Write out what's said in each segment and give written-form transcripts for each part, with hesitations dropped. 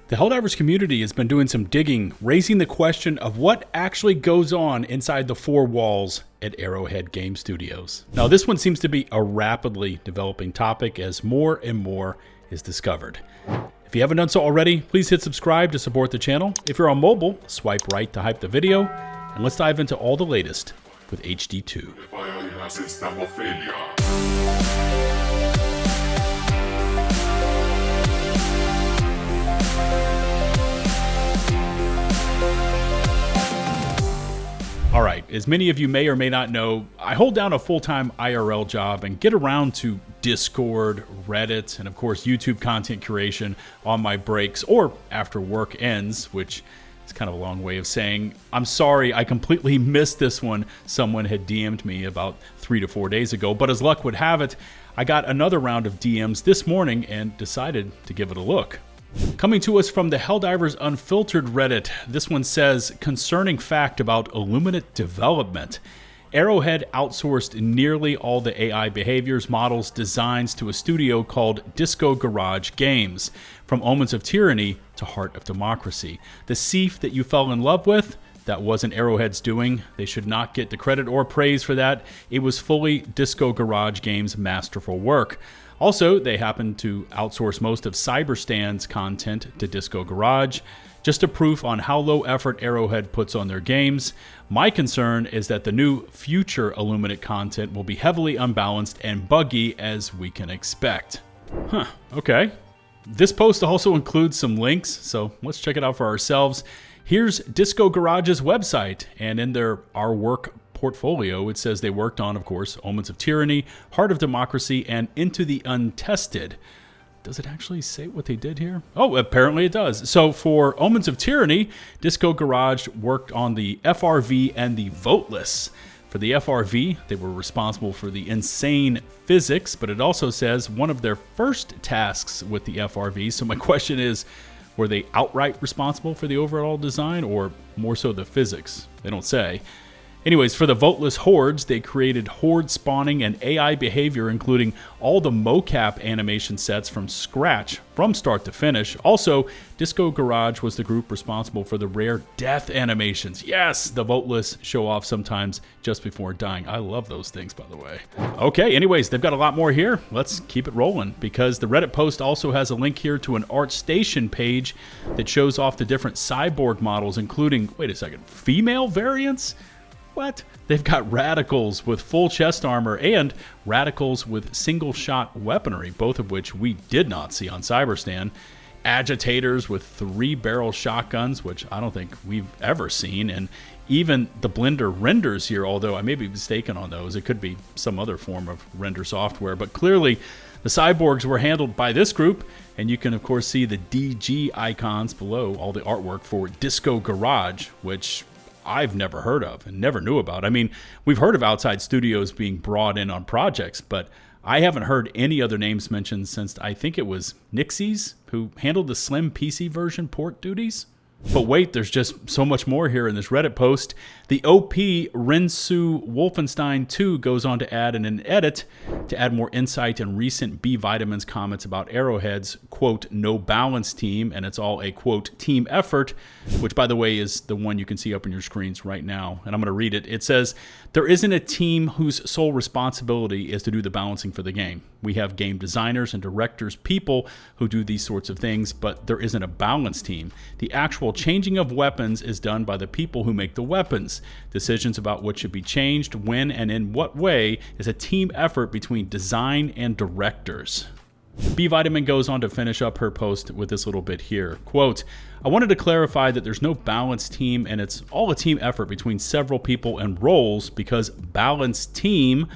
The Helldivers community has been doing some digging, raising the question of what actually goes on inside the four walls at Arrowhead Game Studios. Now, this one seems to be a rapidly developing topic as more and more is discovered. If you haven't done so already, please hit subscribe to support the channel. If you're on mobile, swipe right to hype the video, and let's dive into all the latest with HD2. All right, as many of you may or may not know, I hold down a full-time IRL job and get around to Discord, Reddit, and of course YouTube content curation on my breaks or after work ends, which is kind of a long way of saying, I'm sorry, I completely missed this one. Someone had DM'd me about 3 to 4 days ago, but as luck would have it, I got another round of DMs this morning and decided to give it a look. Coming to us from the Helldivers Unfiltered Reddit, this one says, concerning fact about Illuminate development. Arrowhead outsourced nearly all the AI behaviors, models, designs to a studio called DiscoGarage Games. From Omens of Tyranny to Heart of Democracy. The SEAF that you fell in love with, that wasn't Arrowhead's doing. They should not get the credit or praise for that. It was fully DiscoGarage Games' masterful work. Also, they happen to outsource most of Cyberstan's content to DiscoGarage. Just a proof on how low effort Arrowhead puts on their games. My concern is that the new future Illuminate content will be heavily unbalanced and buggy as we can expect. Huh, okay. This post also includes some links, so let's check it out for ourselves. Here's DiscoGarage's website, and in their Our Work portfolio, it says they worked on, of course, Omens of Tyranny, Heart of Democracy, and Into the Untested. Does it actually say what they did here? Oh, apparently it does. So for Omens of Tyranny, DiscoGarage worked on the FRV and the Voteless. For the FRV, they were responsible for the insane physics, but it also says one of their first tasks with the FRV. So my question is, were they outright responsible for the overall design or more so the physics? They don't say. Anyways, for the Voteless Hordes, they created horde spawning and AI behavior, including all the mocap animation sets from scratch, from start to finish. Also, DiscoGarage was the group responsible for the rare death animations. Yes, the Voteless show off sometimes just before dying. I love those things, by the way. Okay, anyways, they've got a lot more here. Let's keep it rolling, because the Reddit post also has a link here to an Artstation page that shows off the different Cyborg models, including, wait a second, female variants? What? They've got radicals with full chest armor and radicals with single-shot weaponry, both of which we did not see on Cyberstan. Agitators with 3-barrel shotguns, which I don't think we've ever seen, and even the Blender renders here, although I may be mistaken on those. It could be some other form of render software, but clearly the Cyborgs were handled by this group, and you can of course see the DG icons below all the artwork for DiscoGarage, which I've never heard of and never knew about. I mean, we've heard of outside studios being brought in on projects, but I haven't heard any other names mentioned since I think it was Nixie's, who handled the Slim PC version port duties. But wait, there's just so much more here in this Reddit post. The OP Rinsu Wolfenstein 2 goes on to add in an edit to add more insight and recent 𝗵𝗏𝗻's comments about Arrowhead's, quote, no balance team, and it's all a, quote, team effort, which, by the way, is the one you can see up on your screens right now. And I'm going to read it. It says, there isn't a team whose sole responsibility is to do the balancing for the game. We have game designers and directors, people who do these sorts of things, but there isn't a balance team. The actual changing of weapons is done by the people who make the weapons. Decisions about what should be changed, when, and in what way is a team effort between design and directors. 𝗵𝗏𝗻 goes on to finish up her post with this little bit here. Quote, I wanted to clarify that there's no balanced team and it's all a team effort between several people and roles, because balanced team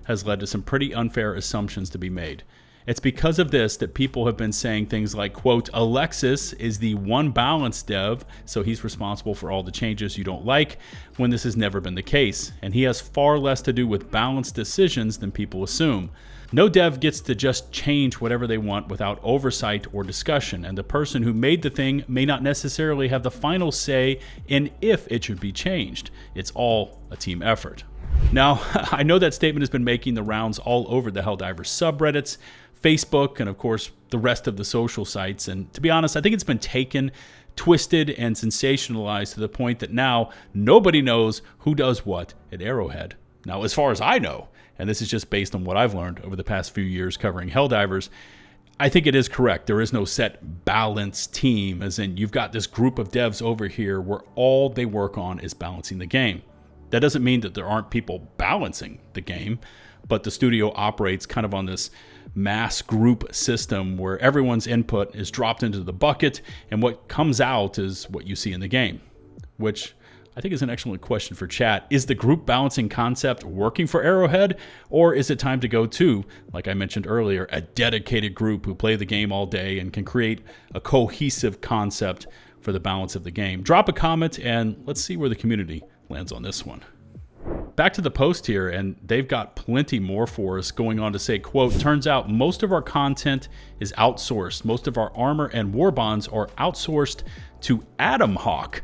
has led to some pretty unfair assumptions to be made. It's because of this that people have been saying things like, quote, Alexis is the one balanced dev, so he's responsible for all the changes you don't like, when this has never been the case, and he has far less to do with balanced decisions than people assume. No dev gets to just change whatever they want without oversight or discussion, and the person who made the thing may not necessarily have the final say in if it should be changed. It's all a team effort. Now, I know that statement has been making the rounds all over the Helldivers subreddits. Facebook, and of course the rest of the social sites. And to be honest, I think it's been taken, twisted, and sensationalized to the point that now nobody knows who does what at Arrowhead. Now, as far as I know, and this is just based on what I've learned over the past few years covering Helldivers, I think it is correct. There is no set balanced team, as in you've got this group of devs over here where all they work on is balancing the game. That doesn't mean that there aren't people balancing the game, but the studio operates kind of on this mass group system where everyone's input is dropped into the bucket, and what comes out is what you see in the game, which I think is an excellent question for chat. Is the group balancing concept working for Arrowhead, or is it time to go to, like I mentioned earlier, a dedicated group who play the game all day and can create a cohesive concept for the balance of the game? Drop a comment and let's see where the community lands on this one. Back to the post here, and they've got plenty more for us, going on to say, quote, turns out most of our content is outsourced. Most of our armor and warbonds are outsourced to Atomhawk.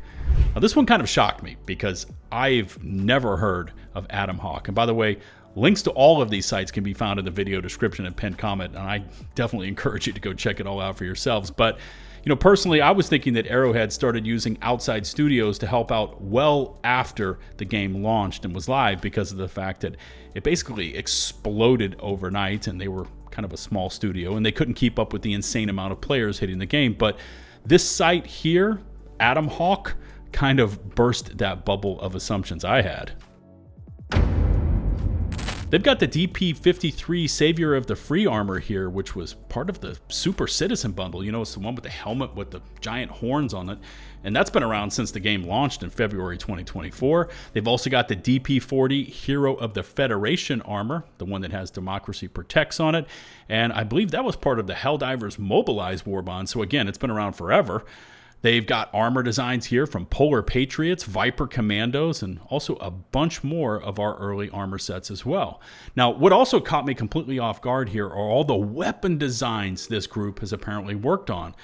Now, this one kind of shocked me because I've never heard of Atomhawk. And by the way, links to all of these sites can be found in the video description and pinned comment, and I definitely encourage you to go check it all out for yourselves. But you know, personally, I was thinking that Arrowhead started using outside studios to help out well after the game launched and was live, because of the fact that it basically exploded overnight and they were kind of a small studio and they couldn't keep up with the insane amount of players hitting the game. But this site here, Atomhawk, kind of burst that bubble of assumptions I had. They've got the DP53 Savior of the Free armor here, which was part of the Super Citizen bundle. You know, it's the one with the helmet with the giant horns on it. And that's been around since the game launched in February 2024. They've also got the DP40 Hero of the Federation armor, the one that has Democracy Protects on it. And I believe that was part of the Helldivers Mobilize Warbond. So again, it's been around forever. They've got armor designs here from Polar Patriots, Viper Commandos, and also a bunch more of our early armor sets as well. Now, what also caught me completely off guard here are all the weapon designs this group has apparently worked on.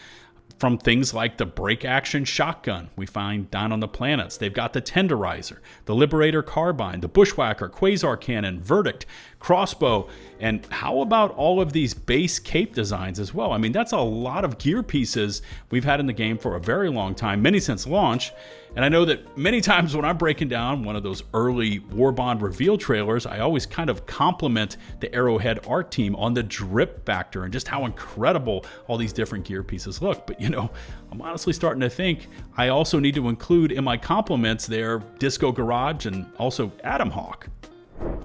From things like the break action shotgun we find down on the planets. They've got the Tenderizer, the Liberator Carbine, the Bushwhacker, Quasar Cannon, Verdict, Crossbow, and how about all of these base cape designs as well? I mean, that's a lot of gear pieces we've had in the game for a very long time, many since launch. And I know that many times when I'm breaking down one of those early Warbond reveal trailers, I always kind of compliment the Arrowhead art team on the drip factor and just how incredible all these different gear pieces look. But you know, I'm honestly starting to think I also need to include in my compliments there DiscoGarage and also Atomhawk.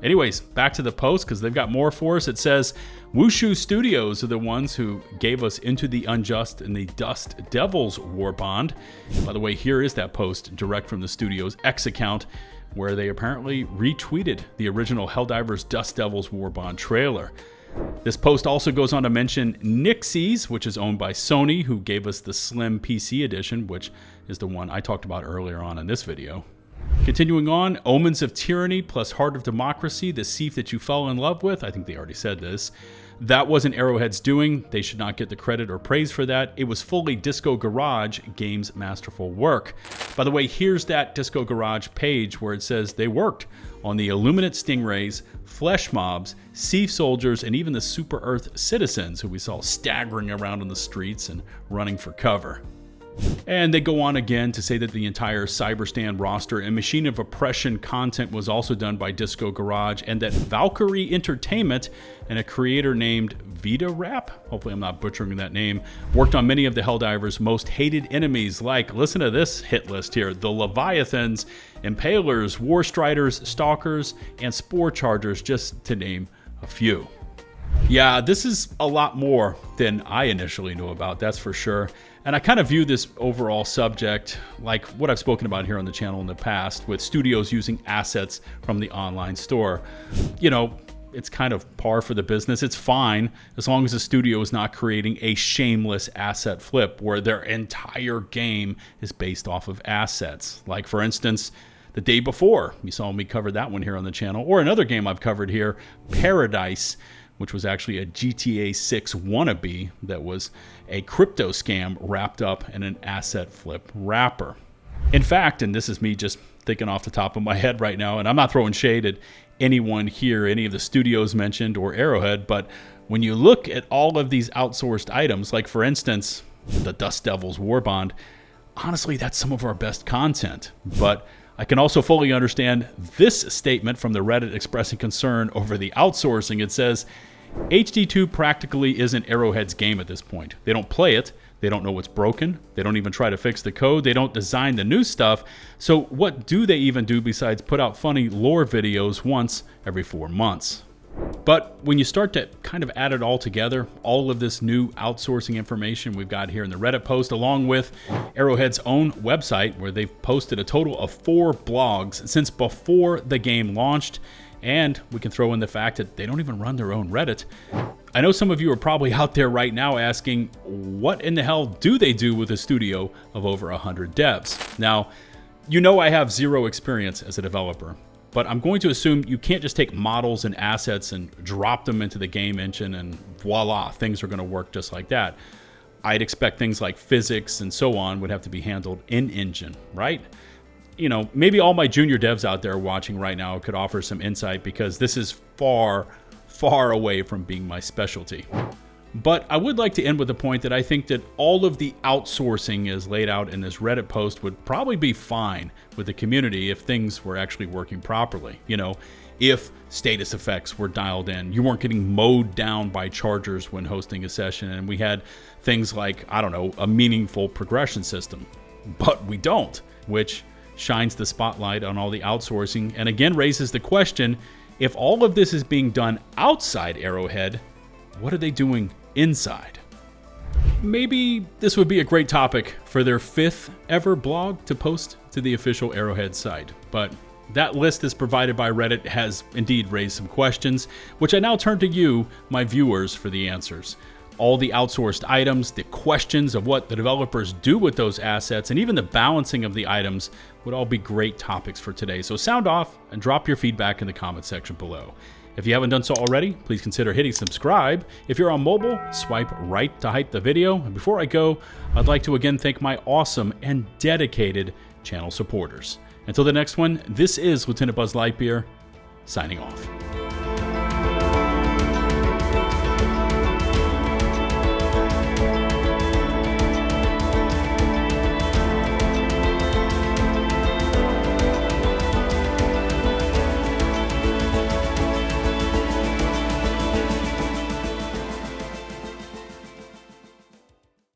Anyways, back to the post, because they've got more for us. It says, Wushu Studios are the ones who gave us Into the Unjust and the Dust Devils Warbond. By the way, here is that post direct from the studio's X account, where they apparently retweeted the original Helldivers Dust Devils Warbond trailer. This post also goes on to mention Nixies, which is owned by Sony, who gave us the Slim PC edition, which is the one I talked about earlier on in this video. Continuing on, Omens of Tyranny plus Heart of Democracy, the SEAF that you fell in love with. I think they already said this. That wasn't Arrowhead's doing. They should not get the credit or praise for that. It was fully DiscoGarage Games' masterful work. By the way, here's that DiscoGarage page where it says they worked on the Illuminate Stingrays, Fleshmobs, SEAF soldiers, and even the Super Earth citizens who we saw staggering around on the streets and running for cover. And they go on again to say that the entire Cyberstand roster and Machine of Oppression content was also done by DiscoGarage, and that Valkyrie Entertainment and a creator named Vidar, hopefully I'm not butchering that name, worked on many of the Helldivers' most hated enemies, like, listen to this hit list here, the Leviathans, Impalers, Warstriders, Stalkers, and Spore Chargers, just to name a few. Yeah, this is a lot more than I initially knew about, that's for sure. And I kind of view this overall subject like what I've spoken about here on the channel in the past, with studios using assets from the online store. You know, it's kind of par for the business. It's fine as long as the studio is not creating a shameless asset flip where their entire game is based off of assets. Like, for instance, the day before, you saw me cover that one here on the channel, or another game I've covered here, Paradise, which was actually a GTA 6 wannabe that was a crypto scam wrapped up in an asset flip wrapper. In fact, and this is me just thinking off the top of my head right now, and I'm not throwing shade at anyone here, any of the studios mentioned or Arrowhead, but When you look at all of these outsourced items, like for instance, the Dust Devils Warbond, honestly, that's some of our best content. But I can also fully understand this statement from the Reddit expressing concern over the outsourcing. It says, HD2 practically isn't Arrowhead's game at this point. They don't play it. They don't know what's broken. They don't even try to fix the code. They don't design the new stuff. So what do they even do besides put out funny lore videos once every 4 months? But when you start to kind of add it all together, all of this new outsourcing information we've got here in the Reddit post, along with Arrowhead's own website, where they've posted a total of 4 blogs since before the game launched, and we can throw in the fact that they don't even run their own Reddit. I know some of you are probably out there right now asking, what in the hell do they do with a studio of over 100 devs? Now, you know I have zero experience as a developer, but I'm going to assume you can't just take models and assets and drop them into the game engine and voila, things are going to work just like that. I'd expect things like physics and so on would have to be handled in engine, right? You know, maybe all my junior devs out there watching right now could offer some insight, because this is far, far away from being my specialty. But I would like to end with the point that I think that all of the outsourcing as laid out in this Reddit post would probably be fine with the community if things were actually working properly. You know, if status effects were dialed in, you weren't getting mowed down by chargers when hosting a session, and we had things like, I don't know, a meaningful progression system. But we don't, which shines the spotlight on all the outsourcing and again raises the question, if all of this is being done outside Arrowhead, what are they doing inside? Maybe this would be a great topic for their 5th ever blog to post to the official Arrowhead site. But that list is provided by Reddit has indeed raised some questions, which I now turn to you, my viewers, for the answers. All the outsourced items, the questions of what the developers do with those assets, and even the balancing of the items would all be great topics for today. So sound off and drop your feedback in the comment section below. If you haven't done so already, please consider hitting subscribe. If you're on mobile, swipe right to hype the video. And before I go, I'd like to again thank my awesome and dedicated channel supporters. Until the next one, this is 𝗛𝗲𝗹𝗶𝘀𝗀𝗃𝗃, signing off.